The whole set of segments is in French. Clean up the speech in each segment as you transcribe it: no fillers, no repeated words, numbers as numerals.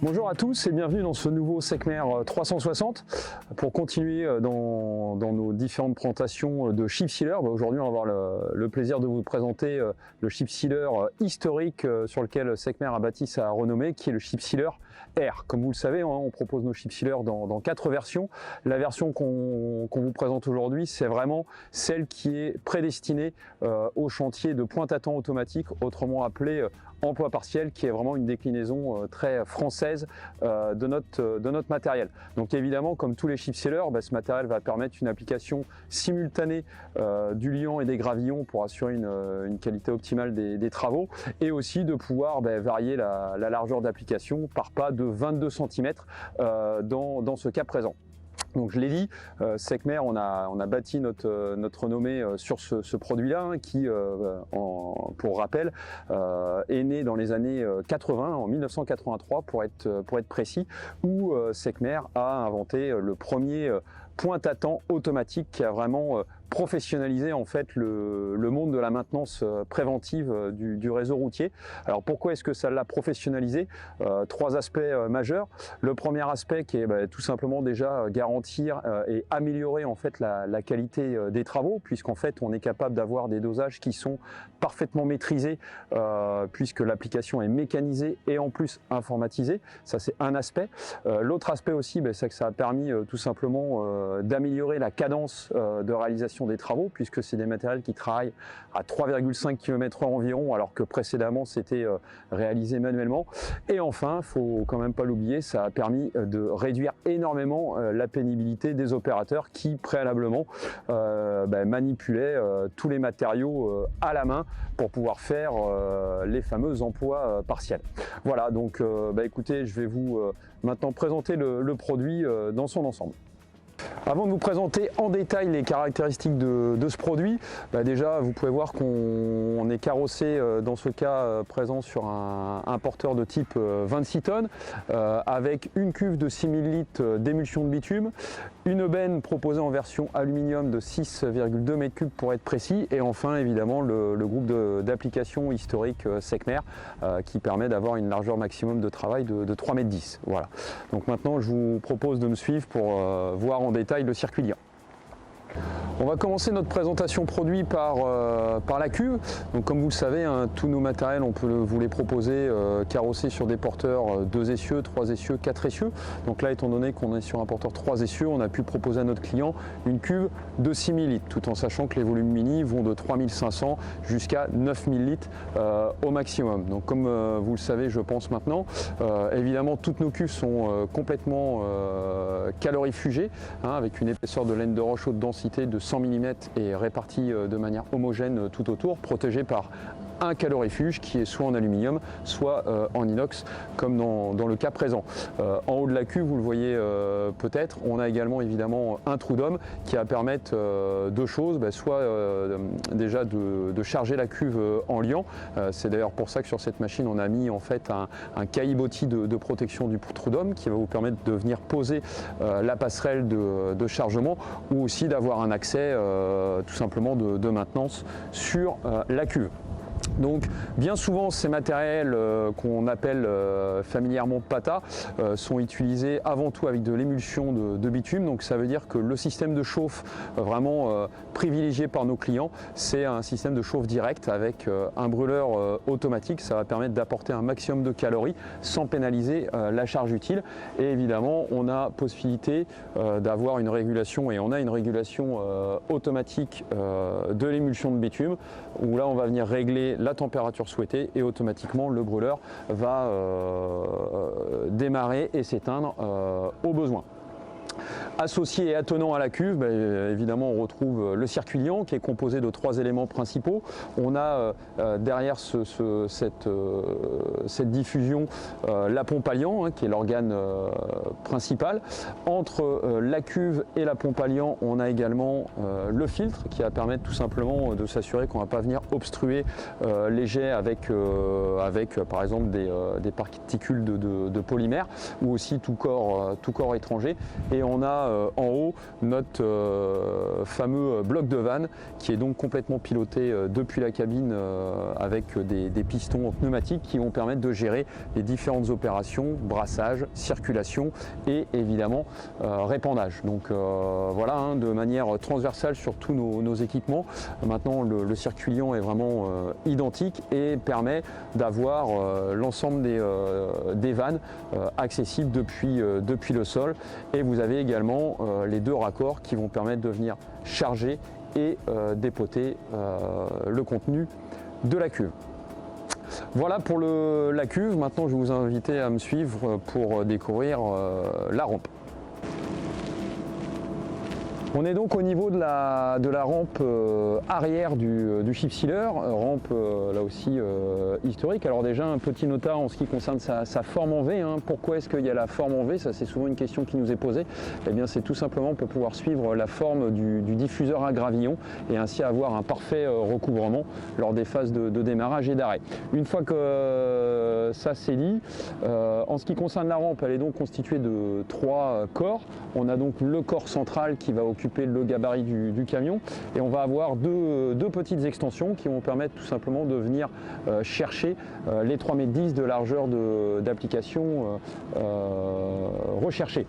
Bonjour à tous et bienvenue dans ce nouveau Seckmer 360 pour continuer dans nos différentes présentations de chip sealer. Aujourd'hui, on va avoir le plaisir de vous présenter le chip sealer historique sur lequel Seckmer a bâti sa renommée, qui est le chip sealer R. Comme vous le savez, on propose nos chip sealers dans 4 versions. La version qu'on vous présente aujourd'hui, c'est vraiment celle qui est prédestinée au chantier de pointe à temps automatique, autrement appelé emploi partiel, qui est vraiment une déclinaison très française de notre matériel. Donc évidemment, comme tous les chip sealers, ce matériel va permettre une application simultanée du liant et des gravillons pour assurer une qualité optimale des travaux, et aussi de pouvoir varier la largeur d'application par pas de 22 cm dans ce cas présent. Donc je l'ai dit, Seckmer, on a bâti notre renommée sur ce produit-là, qui, pour rappel, est né dans les années 80, en 1983 pour être précis, où Seckmer a inventé le premier pointe à temps automatique qui a vraiment professionnaliser en fait le monde de la maintenance préventive du réseau routier. Alors pourquoi est-ce que ça l'a professionnalisé? 3 aspects majeurs. Le premier aspect qui est tout simplement déjà garantir et améliorer en fait la qualité des travaux, puisqu'en fait on est capable d'avoir des dosages qui sont parfaitement maîtrisés puisque l'application est mécanisée et en plus informatisée. Ça, c'est un aspect. L'autre aspect aussi, c'est que ça a permis tout simplement d'améliorer la cadence de réalisation des travaux, puisque c'est des matériels qui travaillent à 3,5 km/h environ, alors que précédemment c'était réalisé manuellement. Et enfin, faut quand même pas l'oublier, ça a permis de réduire énormément la pénibilité des opérateurs qui préalablement manipulaient tous les matériaux à la main pour pouvoir faire les fameux emplois partiels. Voilà, donc écoutez, je vais vous maintenant présenter le produit dans son ensemble. Avant de vous présenter en détail les caractéristiques de ce produit, déjà vous pouvez voir qu'on est carrossé dans ce cas présent sur un porteur de type 26 tonnes avec une cuve de 6000 litres d'émulsion de bitume, une benne proposée en version aluminium de 6,2 m3 pour être précis, et enfin évidemment le groupe d'application historique Seckmer qui permet d'avoir une largeur maximum de travail de 3,10 m. Voilà. Donc maintenant je vous propose de me suivre pour voir en détail le circuit liant. On va commencer notre présentation produit par la cuve. Donc comme vous le savez, tous nos matériels, on peut vous les proposer carrossés sur des porteurs 2 essieux, 3 essieux, 4 essieux. Donc là, étant donné qu'on est sur un porteur 3 essieux, on a pu proposer à notre client une cuve de 6000 litres, tout en sachant que les volumes mini vont de 3500 jusqu'à 9000 litres au maximum. Donc comme vous le savez, je pense maintenant, évidemment toutes nos cuves sont complètement calorifugées, avec une épaisseur de laine de roche haute densité de 100 mm et répartie de manière homogène tout autour, protégée par un calorifuge qui est soit en aluminium, soit en inox, comme dans le cas présent. En haut de la cuve, vous le voyez peut-être, on a également évidemment un trou d'homme qui va permettre 2 choses, soit déjà de charger la cuve en liant. C'est d'ailleurs pour ça que sur cette machine, on a mis en fait un caillebotis de protection du trou d'homme qui va vous permettre de venir poser la passerelle de chargement, ou aussi d'avoir un accès tout simplement de maintenance sur la cuve. Donc bien souvent ces matériels qu'on appelle familièrement PATA sont utilisés avant tout avec de l'émulsion de bitume. Donc ça veut dire que le système de chauffe vraiment privilégié par nos clients, c'est un système de chauffe direct avec un brûleur automatique. Ça va permettre d'apporter un maximum de calories sans pénaliser la charge utile. Et évidemment, on a possibilité d'avoir une régulation, et on a une régulation automatique de l'émulsion de bitume, où là on va venir régler la température souhaitée et automatiquement le brûleur va démarrer et s'éteindre au besoin. Associé et attenant à la cuve, évidemment on retrouve le circuit liant qui est composé de 3 éléments principaux. On a derrière cette diffusion la pompe à liant, qui est l'organe principal. Entre la cuve et la pompe à liant, on a également le filtre qui va permettre tout simplement de s'assurer qu'on ne va pas venir obstruer les jets avec par exemple des particules de polymère, ou aussi tout corps étranger. Et on a en haut notre fameux bloc de vanne qui est donc complètement piloté depuis la cabine avec des pistons pneumatiques qui vont permettre de gérer les différentes opérations, brassage, circulation et évidemment répandage. Donc voilà, hein, de manière transversale sur tous nos équipements. Maintenant le circuit liant est vraiment identique et permet d'avoir l'ensemble des vannes accessibles depuis le sol, et vous avez également les deux raccords qui vont permettre de venir charger et dépoter le contenu de la cuve. Voilà pour la cuve. Maintenant je vais vous inviter à me suivre pour découvrir la rampe. On est donc au niveau de la rampe arrière du chip sealer, rampe là aussi historique. Alors déjà un petit nota en ce qui concerne sa forme en V. Hein. Pourquoi est-ce qu'il y a la forme en V? Ça c'est souvent une question qui nous est posée. Eh bien c'est tout simplement pour pouvoir suivre la forme du diffuseur à gravillon et ainsi avoir un parfait recouvrement lors des phases de démarrage et d'arrêt. Une fois que ça c'est dit, en ce qui concerne la rampe, elle est donc constituée de 3 corps. On a donc le corps central qui va occuper le gabarit du camion, et on va avoir deux petites extensions qui vont permettre tout simplement de venir chercher les 3,10 m de largeur d'application recherchée.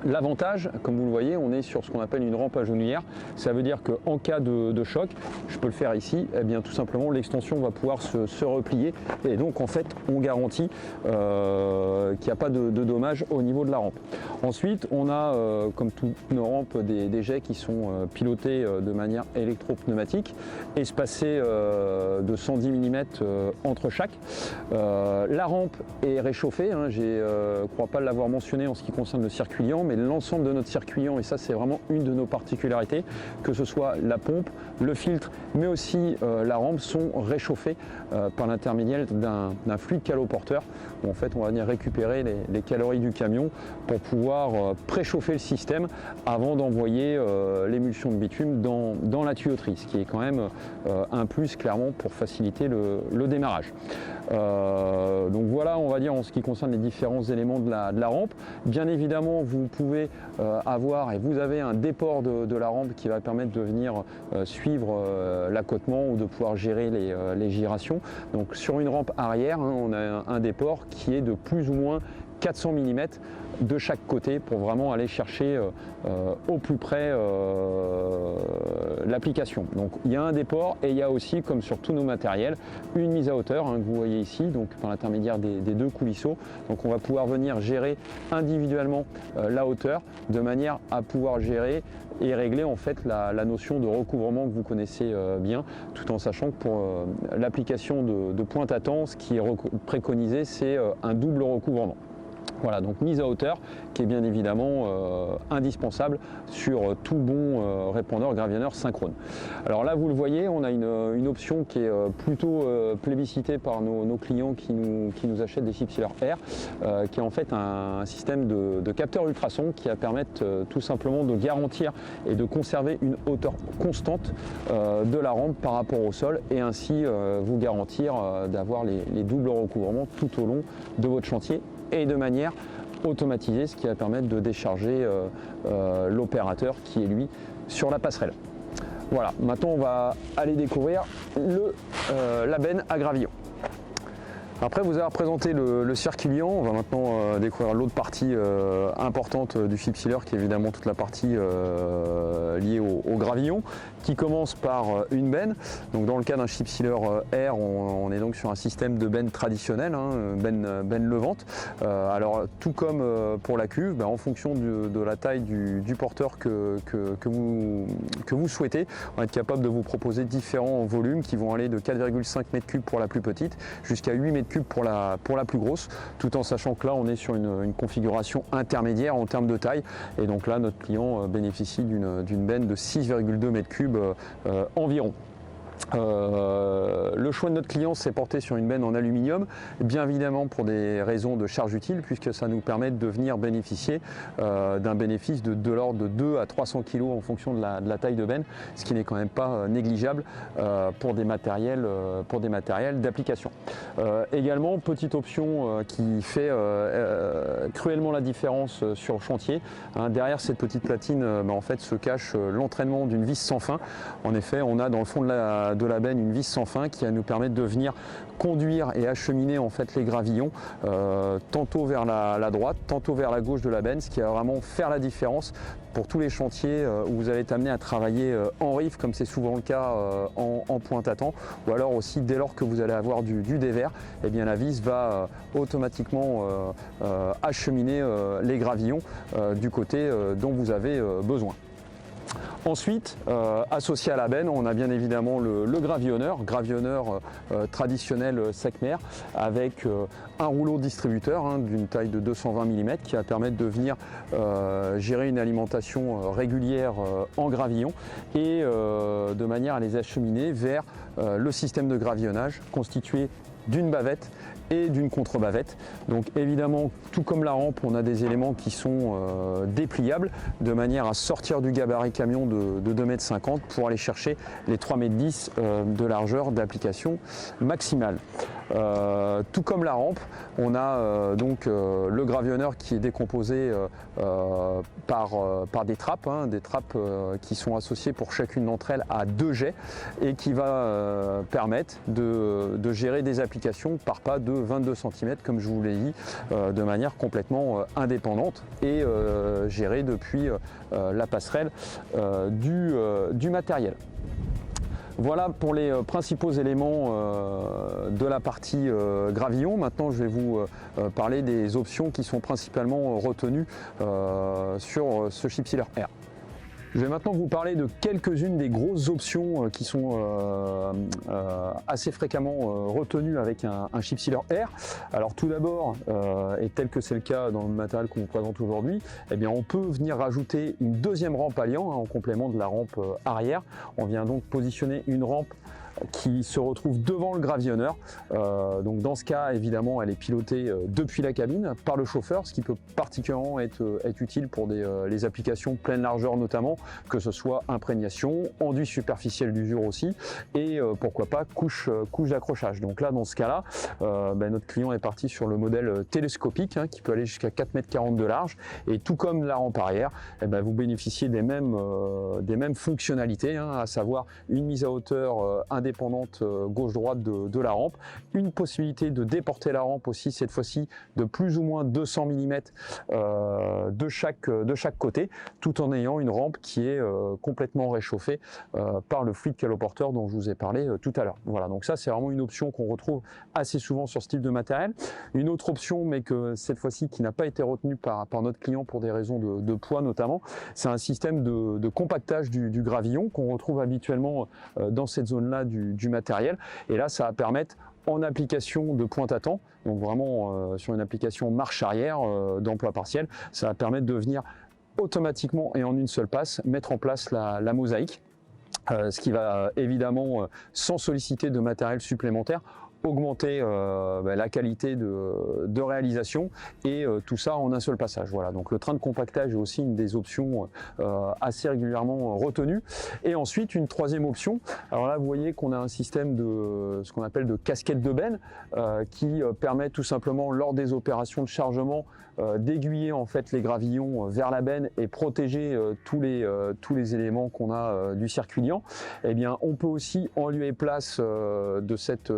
L'avantage, comme vous le voyez, on est sur ce qu'on appelle une rampe à genouillère. Ça veut dire qu'en cas de choc, je peux le faire ici, eh bien tout simplement l'extension va pouvoir se replier, et donc en fait on garantit qu'il n'y a pas de dommages au niveau de la rampe. Ensuite on a comme toutes nos rampes des jets qui sont pilotés de manière électro-pneumatique, espacés de 110 mm entre chaque. La rampe est réchauffée, hein, je ne crois pas l'avoir mentionné en ce qui concerne le circuit liant, mais l'ensemble de notre circuit liant, et ça c'est vraiment une de nos particularités, que ce soit la pompe, le filtre, mais aussi la rampe, sont réchauffés par l'intermédiaire d'un fluide caloporteur, où en fait on va venir récupérer les calories du camion pour pouvoir préchauffer le système avant d'envoyer l'émulsion de bitume dans la tuyauterie, ce qui est quand même un plus clairement pour faciliter le démarrage. Donc voilà, on va dire en ce qui concerne les différents éléments de la rampe. Bien évidemment vous pouvez avoir, et vous avez un déport de la rampe qui va permettre de venir suivre l'accotement ou de pouvoir gérer les gyrations. Donc sur une rampe arrière, hein, on a un déport qui est de plus ou moins 400 mm de chaque côté pour vraiment aller chercher au plus près l'application. Donc il y a un déport, et il y a aussi, comme sur tous nos matériels, une mise à hauteur, hein, que vous voyez ici, donc par l'intermédiaire des deux coulisseaux. Donc on va pouvoir venir gérer individuellement la hauteur de manière à pouvoir gérer et régler en fait la notion de recouvrement que vous connaissez bien, tout en sachant que pour l'application de pointe à temps, ce qui est préconisé, c'est un double recouvrement. Voilà, donc mise à hauteur qui est bien évidemment indispensable sur tout bon répondeur gravionneur synchrone. Alors là vous le voyez, on a une option qui est plutôt plébiscitée par nos clients qui nous achètent des chip sealers air, qui est en fait un système de capteur ultrasons qui va permettre tout simplement de garantir et de conserver une hauteur constante de la rampe par rapport au sol, et ainsi vous garantir d'avoir les doubles recouvrements tout au long de votre chantier et de manière automatisée, ce qui va permettre de décharger l'opérateur qui est lui sur la passerelle. Voilà, maintenant on va aller découvrir la benne à gravillon. Après vous avoir présenté le circuit liant, on va maintenant découvrir l'autre partie importante du chip sealer, qui est évidemment toute la partie liée au gravillon, qui commence par une benne. Donc dans le cas d'un chip sealer air, on est donc sur un système de benne traditionnel, hein, benne levante. Alors tout comme pour la cuve, en fonction de la taille du porteur que vous souhaitez, on va être capable de vous proposer différents volumes qui vont aller de 4,5 m3 pour la plus petite jusqu'à 8 m3 pour la plus grosse, tout en sachant que là on est sur une configuration intermédiaire en termes de taille, et donc là notre client bénéficie d'une benne de 6,2 m3 environ. Le choix de notre client s'est porté sur une benne en aluminium, bien évidemment pour des raisons de charge utile, puisque ça nous permet de venir bénéficier d'un bénéfice de l'ordre de 2 à 300 kg en fonction de la taille de benne, ce qui n'est quand même pas négligeable pour des matériels d'application. Également, petite option qui fait cruellement la différence sur le chantier. Derrière cette petite platine, en fait, se cache l'entraînement d'une vis sans fin. En effet, on a dans le fond de la benne une vis sans fin qui va nous permettre de venir conduire et acheminer en fait les gravillons tantôt vers la droite, tantôt vers la gauche de la benne, ce qui va vraiment faire la différence pour tous les chantiers où vous allez être amené à travailler en rive, comme c'est souvent le cas en pointe à temps, ou alors aussi dès lors que vous allez avoir du dévers, eh bien la vis va automatiquement acheminer les gravillons du côté dont vous avez besoin. Ensuite, associé à la benne, on a bien évidemment le gravillonneur traditionnel Secmer, avec un rouleau distributeur d'une taille de 220 mm qui va permettre de venir gérer une alimentation régulière en gravillon et de manière à les acheminer vers le système de gravillonnage constitué d'une bavette et d'une contre-bavette. Donc évidemment, tout comme la rampe, on a des éléments qui sont dépliables de manière à sortir du gabarit camion de 2,50 m pour aller chercher les 3,10 m de largeur d'application maximale. Tout comme la rampe, on a donc le gravillonneur qui est décomposé par des trappes qui sont associées pour chacune d'entre elles à 2 jets et qui va permettre de gérer des applications par pas de 22 cm comme je vous l'ai dit, de manière complètement indépendante et gérée depuis la passerelle du matériel. Voilà pour les principaux éléments de la partie gravillon. Maintenant, je vais vous parler des options qui sont principalement retenues sur ce chip sealer R. Je vais maintenant vous parler de quelques-unes des grosses options qui sont assez fréquemment retenues avec un chip sealer R. Alors tout d'abord, et tel que c'est le cas dans le matériel qu'on vous présente aujourd'hui, eh bien on peut venir rajouter une deuxième rampe alliant en complément de la rampe arrière. On vient donc positionner une rampe qui se retrouve devant le gravillonneur. Donc dans ce cas, évidemment, elle est pilotée depuis la cabine par le chauffeur, ce qui peut particulièrement être utile pour les applications pleine largeur notamment, que ce soit imprégnation, enduit superficiel d'usure aussi, et pourquoi pas couche d'accrochage. Donc là, dans ce cas-là, notre client est parti sur le modèle télescopique qui peut aller jusqu'à 4,40 m de large, et tout comme la rampe arrière, vous bénéficiez des mêmes fonctionnalités, à savoir une mise à hauteur indépendante gauche-droite de la rampe, une possibilité de déporter la rampe aussi, cette fois-ci de plus ou moins 200 mm de chaque côté, tout en ayant une rampe qui est complètement réchauffée par le fluide caloporteur dont je vous ai parlé tout à l'heure. Voilà, donc ça c'est vraiment une option qu'on retrouve assez souvent sur ce type de matériel. Une autre option, mais que cette fois-ci qui n'a pas été retenue par notre client pour des raisons de poids notamment, c'est un système de compactage du gravillon qu'on retrouve habituellement dans cette zone-là du matériel, et là ça va permettre en application de pointe à temps, donc vraiment sur une application marche arrière d'emploi partiel, ça va permettre de venir automatiquement et en une seule passe mettre en place la mosaïque, ce qui va évidemment sans solliciter de matériel supplémentaire augmenter la qualité de réalisation, et tout ça en un seul passage. Voilà, donc le train de compactage est aussi une des options assez régulièrement retenues. Et ensuite une troisième option, alors là vous voyez qu'on a un système de ce qu'on appelle de casquette de benne qui permet tout simplement lors des opérations de chargement d'aiguiller en fait les gravillons vers la benne et protéger tous les éléments qu'on a du circuit liant. Eh bien on peut aussi en lieu et place de cette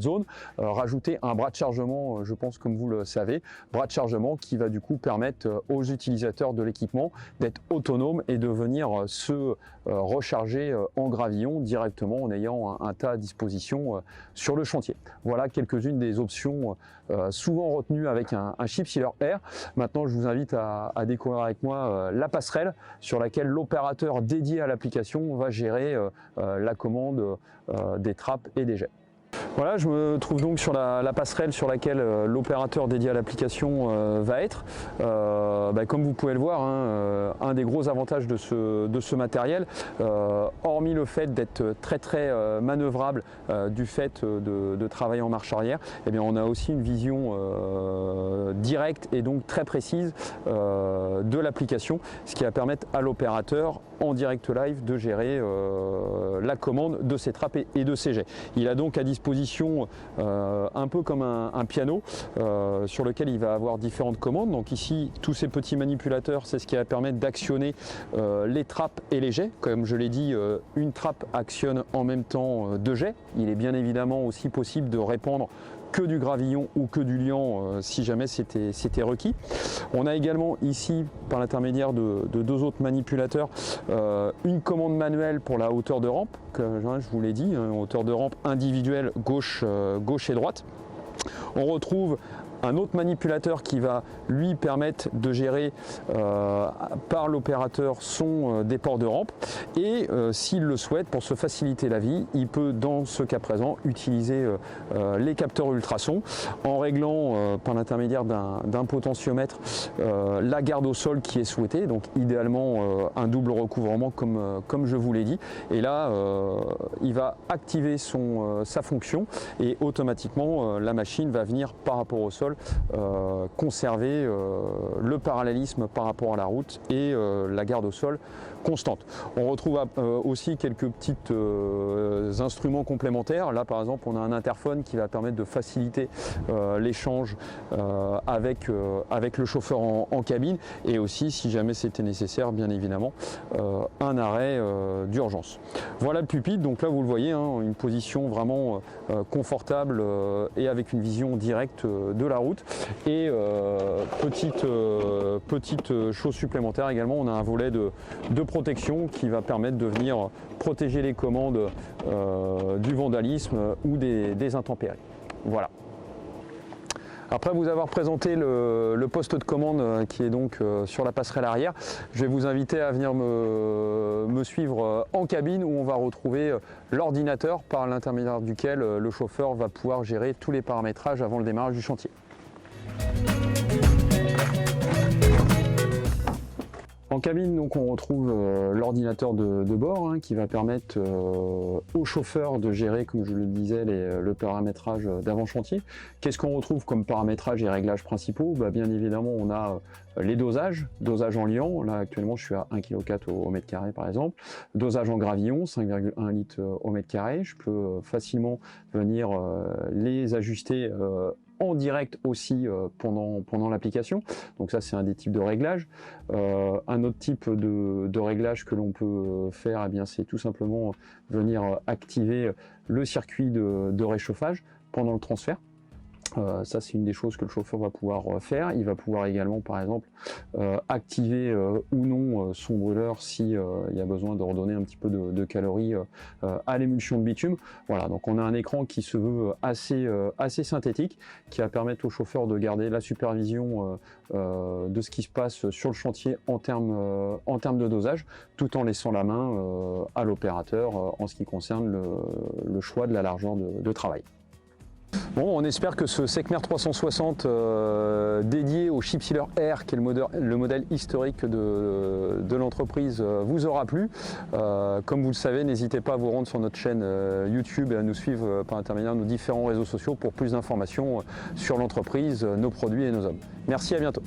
zone rajouter un bras de chargement, je pense comme vous le savez, bras de chargement qui va du coup permettre aux utilisateurs de l'équipement d'être autonomes et de venir se recharger en gravillon directement en ayant un tas à disposition sur le chantier. Voilà quelques-unes des options souvent retenues avec un chip sealer R. Maintenant je vous invite à découvrir avec moi la passerelle sur laquelle l'opérateur dédié à l'application va gérer la commande des trappes et des jets. Voilà, je me trouve donc sur la passerelle sur laquelle l'opérateur dédié à l'application va être. Comme vous pouvez le voir, hein, un des gros avantages de ce matériel, hormis le fait d'être très manœuvrable du fait de travailler en marche arrière, eh bien, on a aussi une vision directe et donc très précise de l'application, ce qui va permettre à l'opérateur en direct live de gérer la commande de ses trappes et de ses jets. Il a donc à disposition un peu comme un piano sur lequel il va avoir différentes commandes. Donc ici, tous ces petits manipulateurs, c'est ce qui va permettre d'actionner les trappes et les jets. Comme je l'ai dit, une trappe actionne en même temps deux jets. Il est bien évidemment aussi possible de répandre que du gravillon ou que du liant si jamais c'était requis. On a également ici, par l'intermédiaire de deux autres manipulateurs, une commande manuelle pour la hauteur de rampe, que je vous l'ai dit, hein, hauteur de rampe individuelle gauche et droite. On retrouve un autre manipulateur qui va lui permettre de gérer par l'opérateur son déport de rampe et s'il le souhaite, pour se faciliter la vie, il peut dans ce cas présent utiliser les capteurs ultrasons en réglant par l'intermédiaire d'un potentiomètre la garde au sol qui est souhaitée, donc idéalement un double recouvrement comme je vous l'ai dit, et là il va activer sa fonction et automatiquement la machine va venir par rapport au sol conserver le parallélisme par rapport à la route et la garde au sol constante. On retrouve aussi quelques petits instruments complémentaires. Là par exemple on a un interphone qui va permettre de faciliter l'échange avec le chauffeur en cabine, et aussi si jamais c'était nécessaire bien évidemment un arrêt d'urgence. Voilà le pupitre, donc là vous le voyez, hein, une position vraiment confortable et avec une vision directe de la route. Et petite chose supplémentaire également, on a un volet de protection qui va permettre de venir protéger les commandes du vandalisme ou des intempéries. Voilà. Après vous avoir présenté le poste de commande qui est donc sur la passerelle arrière, je vais vous inviter à venir me suivre en cabine où on va retrouver l'ordinateur par l'intermédiaire duquel le chauffeur va pouvoir gérer tous les paramétrages avant le démarrage du chantier. En cabine, donc, on retrouve l'ordinateur de bord qui va permettre au chauffeur de gérer, comme je le disais, le paramétrage d'avant-chantier. Qu'est-ce qu'on retrouve comme paramétrage et réglages principaux? Bien évidemment, on a les dosages en liant. Là, actuellement, je suis à 1,4 kg au mètre carré, par exemple. Dosage en gravillon, 5,1 litres au mètre carré. Je peux facilement venir les ajuster en direct aussi pendant l'application. Donc ça, c'est un des types de réglages. Un autre type de réglage que l'on peut faire, eh bien, c'est tout simplement venir activer le circuit de réchauffage pendant le transfert. Ça, c'est une des choses que le chauffeur va pouvoir faire. Il va pouvoir également, par exemple, activer ou non son brûleur si il y a besoin de redonner un petit peu de calories à l'émulsion de bitume. Voilà, donc on a un écran qui se veut assez synthétique, qui va permettre au chauffeur de garder la supervision de ce qui se passe sur le chantier en termes de dosage, tout en laissant la main à l'opérateur en ce qui concerne le choix de la largeur de travail. Bon, on espère que ce Secmer 360 dédié au chip sealer R, qui est le modèle historique de l'entreprise, vous aura plu. Comme vous le savez, n'hésitez pas à vous rendre sur notre chaîne YouTube et à nous suivre par l'intermédiaire de nos différents réseaux sociaux pour plus d'informations sur l'entreprise, nos produits et nos hommes. Merci, à bientôt.